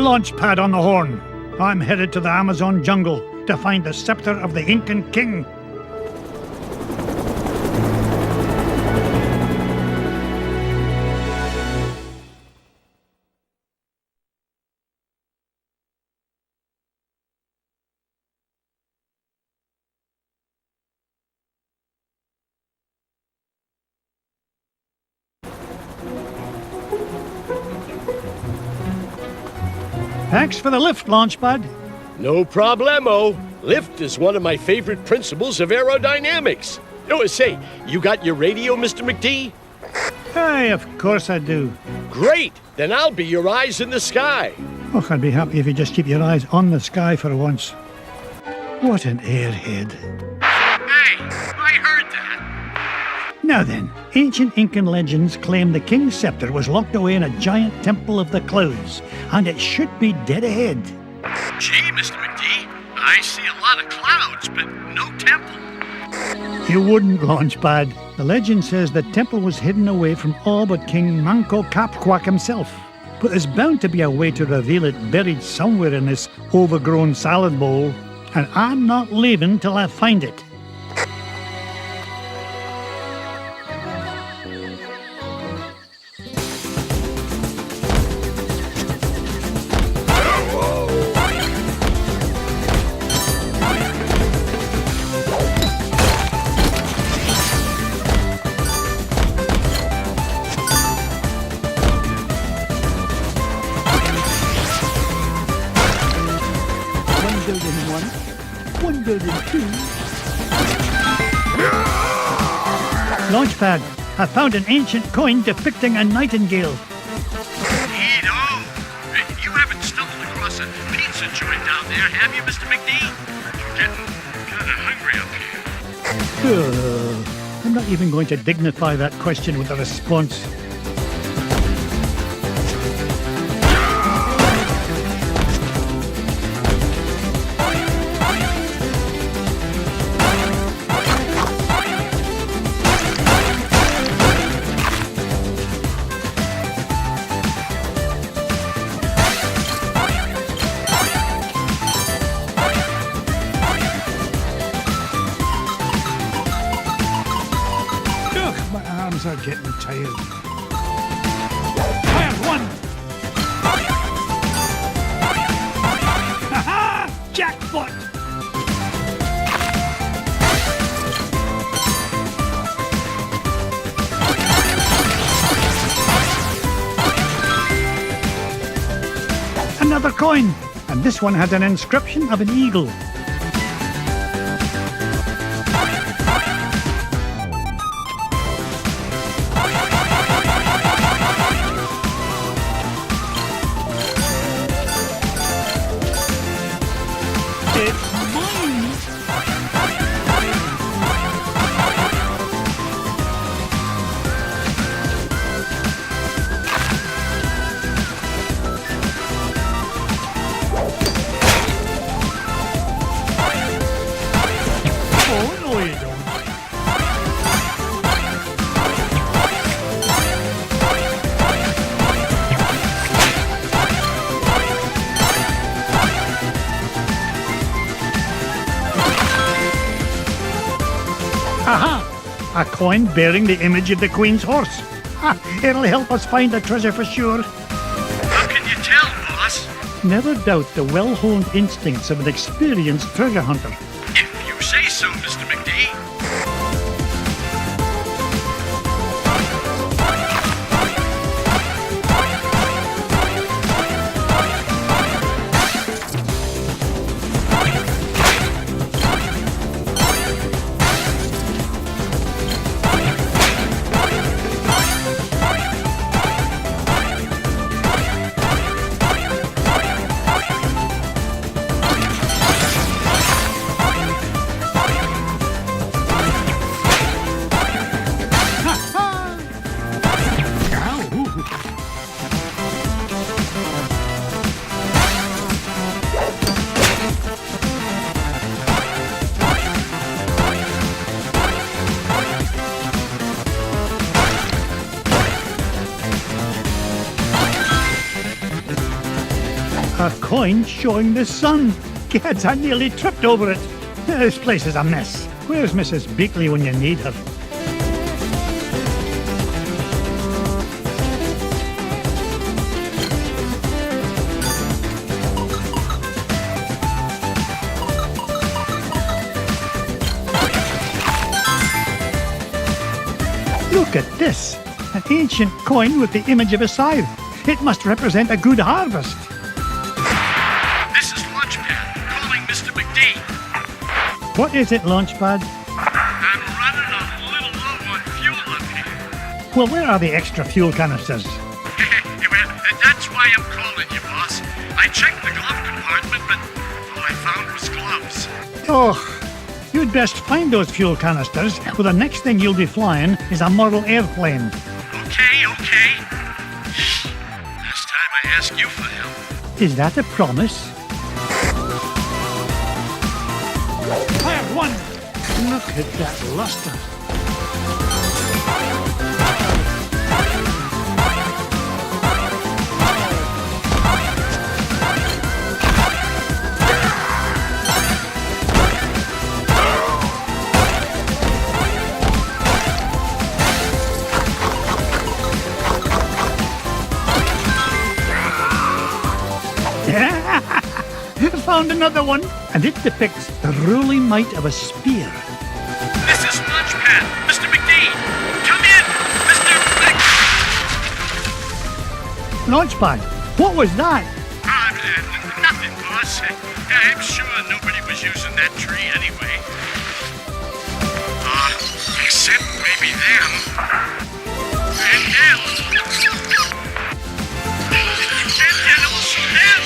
Launchpad on the horn. I'm headed to the Amazon jungle to find the scepter of the Incan king. Thanks for the lift, Launchpad. No problemo. Lift is one of my favorite principles of aerodynamics. Oh, say, you got your radio, Mr. McD? Aye, of course I do. Great! Then I'll be your eyes in the sky. Oh, I'd be happy if you just keep your eyes on the sky for once. What an airhead. Hey, I heard that. Now then, ancient Incan legends claim the king's scepter was locked away in a giant temple of the clouds, and it should be dead ahead. Gee, Mr. McD, I see a lot of clouds, but no temple. You wouldn't, Launchpad. The legend says the temple was hidden away from all but King Manco Capquack himself. But there's bound to be a way to reveal it buried somewhere in this overgrown salad bowl, and I'm not leaving till I find it. Launchpad, I found an ancient coin depicting a nightingale. Neato! You haven't stumbled across a pizza joint down there, have you, Mr. McD? I'm getting kind of hungry up here. I'm not even going to dignify that question with a response. Are getting tired. I have one! Ha-ha! Jackpot! Another coin! And this one had an inscription of an eagle. Aha! A coin bearing the image of the Queen's horse. It'll help us find the treasure for sure. How can you tell, boss? Never doubt the well-honed instincts of an experienced treasure hunter. If you say so, Mr. McD. coin showing the sun. Gads, I nearly tripped over it. This place is a mess. Where's Mrs. Beakley when you need her? Look at this. An ancient coin with the image of a scythe. It must represent a good harvest. This is Launchpad, calling Mr. McD. What is it, Launchpad? I'm running a little low on fuel up here. Well, where are the extra fuel canisters? Well, that's why I'm calling you, boss. I checked the glove compartment, but all I found was gloves. Oh, you'd best find those fuel canisters, for the next thing you'll be flying is a model airplane. Okay. Last time I asked you for help. Is that a promise? I have one! Look at that luster. Found another one, and it depicts the ruling might of a spear. This is Launchpad, Mr. McD. Come in, Mr. Launchpad, what was that? Nothing, boss. I'm sure nobody was using that tree anyway. Except maybe them. And them. And also them.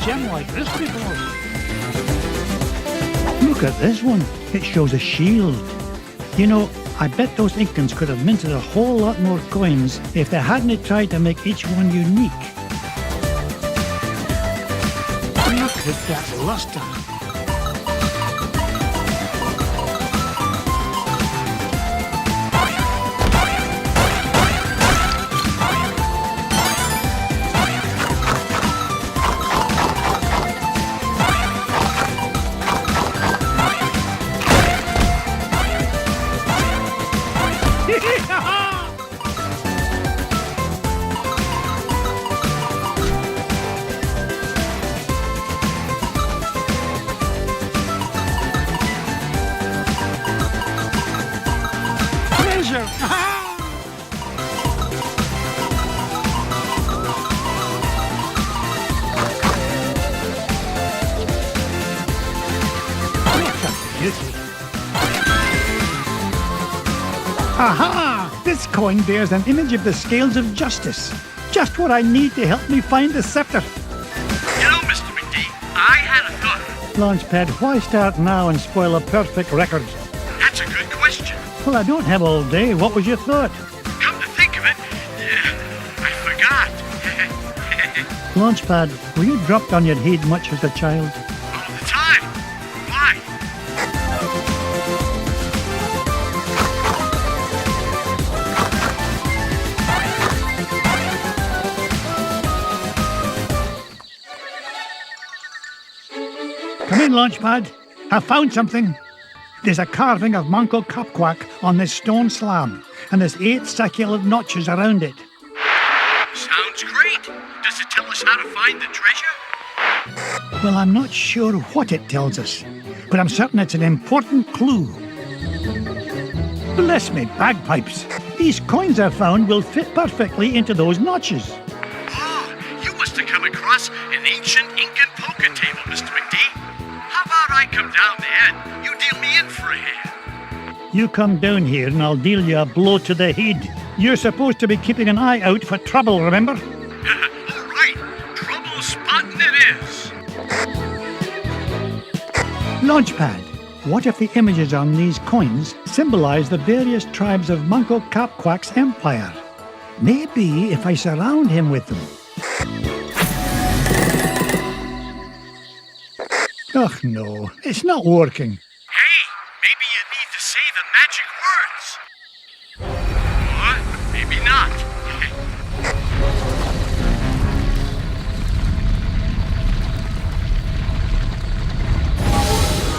Gem like this before. Look at this one. It shows a shield. You know, I bet those Incans could have minted a whole lot more coins if they hadn't tried to make each one unique. Look at that luster. Aha! This coin bears an image of the scales of justice. Just what I need to help me find the scepter. You know, Mr. McD, I had a thought. Launchpad, why start now and spoil a perfect record? That's a good question. Well, I don't have all day. What was your thought? Come to think of it, I forgot. Launchpad, were you dropped on your head much as a child? All the time. Why? Come in, Launchpad. I found something. There's a carving of Manco Capquack on this stone slab, and there's 8 circular notches around it. Sounds great. Does it tell us how to find the treasure? Well, I'm not sure what it tells us, but I'm certain it's an important clue. Bless me bagpipes. These coins I found will fit perfectly into those notches. Oh, you must have come across an ancient Incan poker table, Mr. McD. How about I come down there and you deal me in for a hand? You come down here and I'll deal you a blow to the head. You're supposed to be keeping an eye out for trouble, remember? All right, trouble spotting it is. Launchpad, what if the images on these coins symbolize the various tribes of Manco Capquack's empire? Maybe if I surround him with them. Oh no, it's not working. Hey, maybe you need to say the magic words. Or maybe not.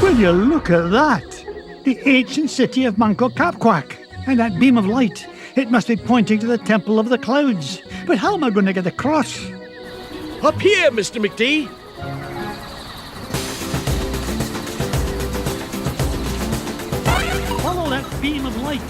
Will you look at that? The ancient city of Manco Capquack. And that beam of light. It must be pointing to the Temple of the Clouds. But how am I going to get across? Up here, Mr. McD. Follow that beam of light.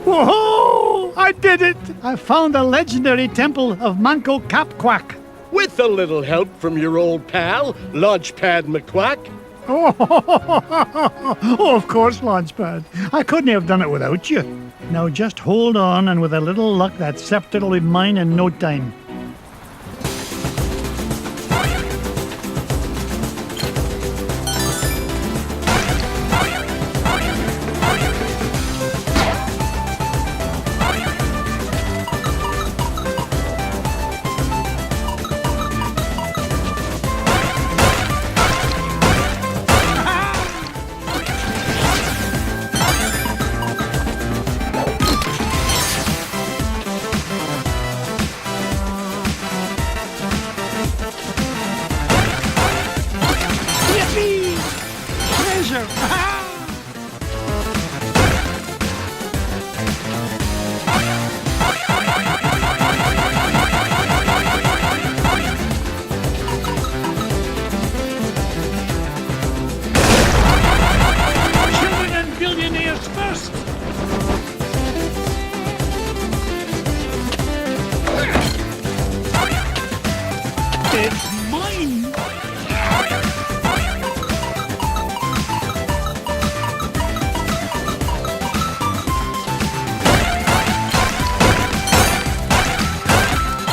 Whoa! I did it! I found the legendary temple of Manco Capquack. With a little help from your old pal, Launchpad McQuack. Oh, of course, Launchpad. I couldn't have done it without you. Now just hold on, and with a little luck, that scepter will be mine in no time. Yippee! Treasure! Children and billionaires first! It's mine!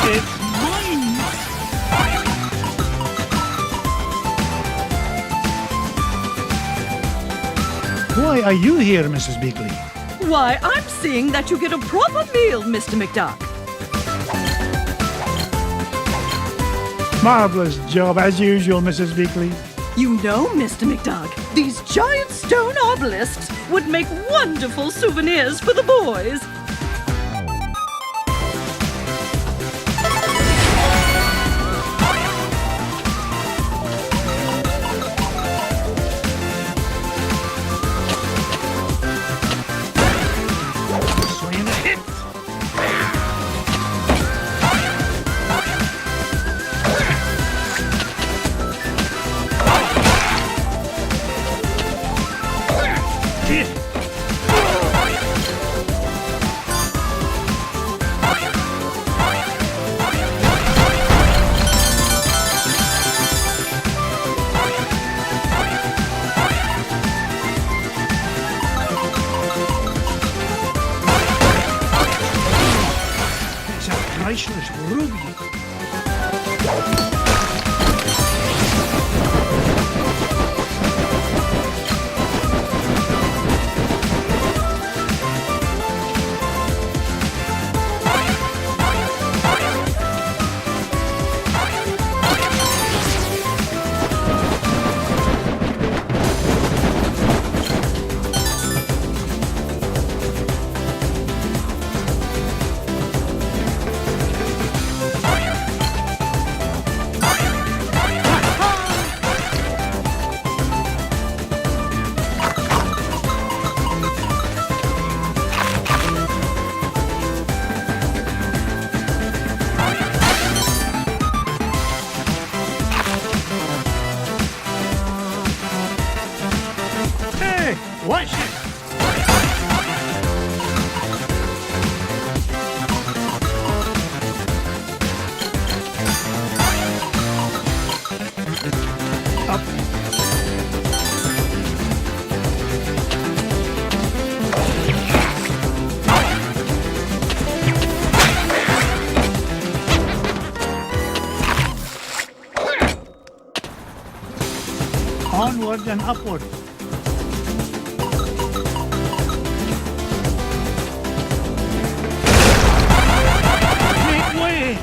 It's mine! Why are you here, Mrs. Beakley? Why, I'm seeing that you get a proper meal, Mr. McDuck. Marvelous job, as usual, Mrs. Beakley. You know, Mr. McDuck, these giant stone obelisks would make wonderful souvenirs for the boys. Swing the hit! Hit! Onward and upward. Make way!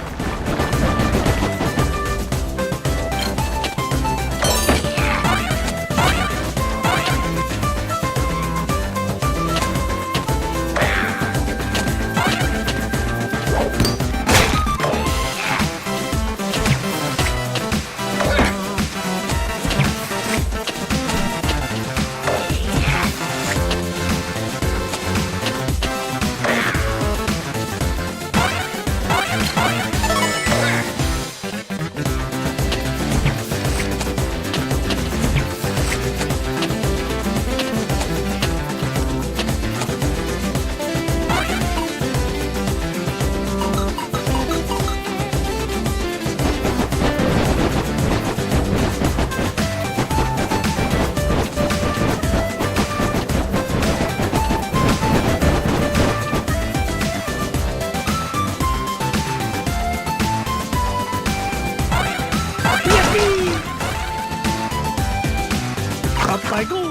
Up I go!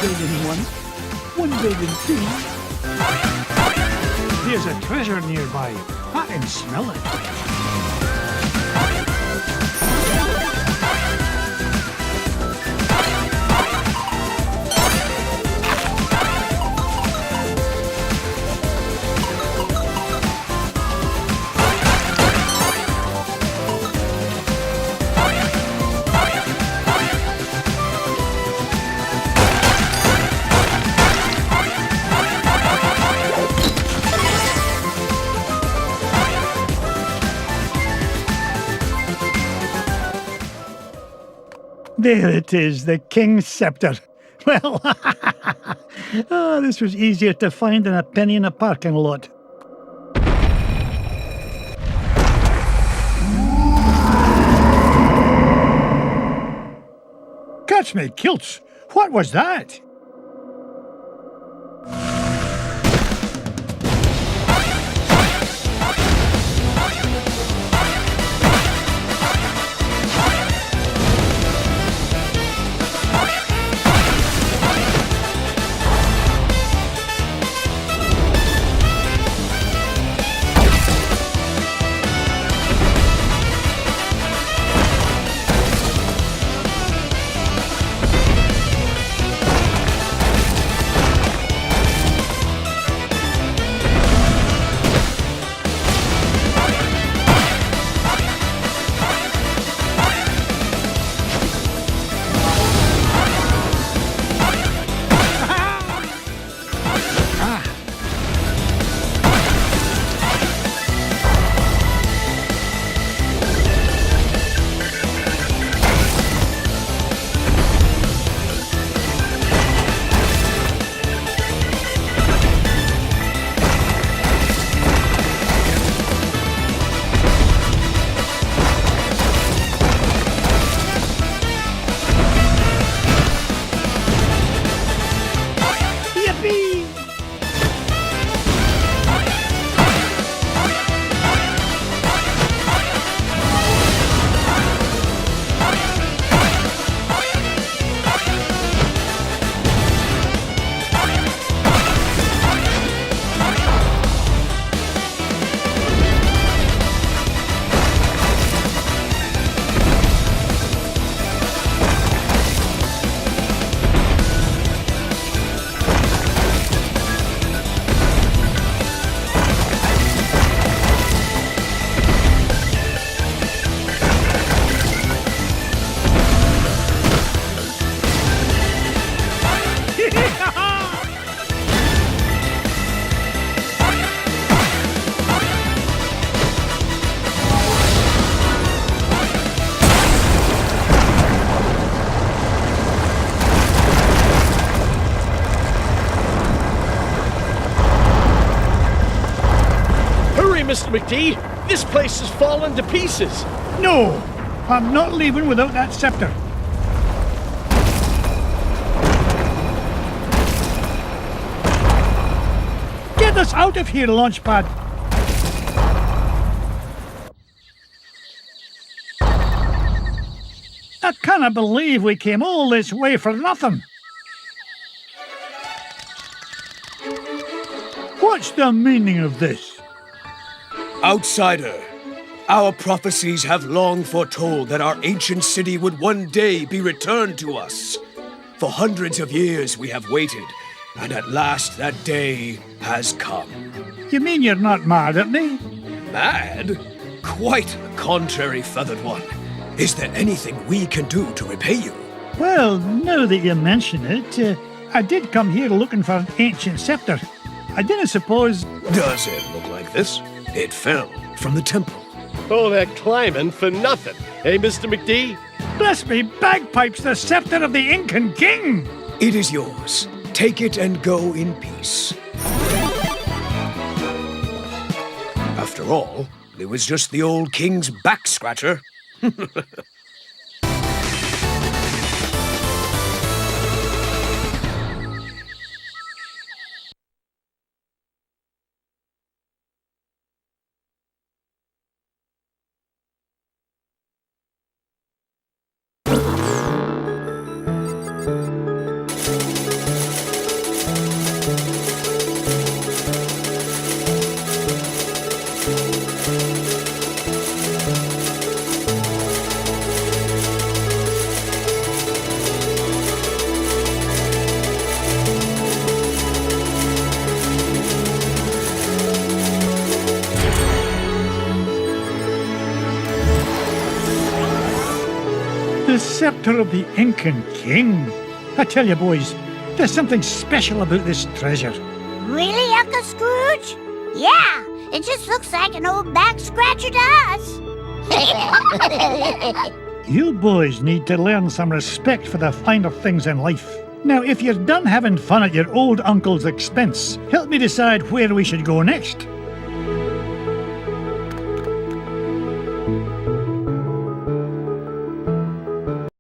Building 1, 1 building 2. There's a treasure nearby. I can smell it. There it is, the King's Scepter. Well, this was easier to find than a penny in a parking lot. Catch me kilts! What was that? Mr. McD. This place has fallen to pieces. No! I'm not leaving without that scepter. Get us out of here, Launchpad! I can't believe we came all this way for nothing. What's the meaning of this? Outsider, our prophecies have long foretold that our ancient city would one day be returned to us. For hundreds of years we have waited, and at last that day has come. You mean you're not mad at me? Mad? Quite the contrary, Feathered One. Is there anything we can do to repay you? Well, now that you mention it, I did come here looking for an ancient scepter. I didn't suppose... Does it look like this? It fell from the temple. All that climbing for nothing, eh, Mr. McD? Bless me bagpipes, the scepter of the Incan king! It is yours. Take it and go in peace. After all, it was just the old king's back scratcher. The scepter of the Incan king. I tell you, boys, there's something special about this treasure. Really, Uncle Scrooge? Yeah, it just looks like an old back scratcher to us. You boys need to learn some respect for the finer things in life. Now, if you're done having fun at your old uncle's expense, help me decide where we should go next.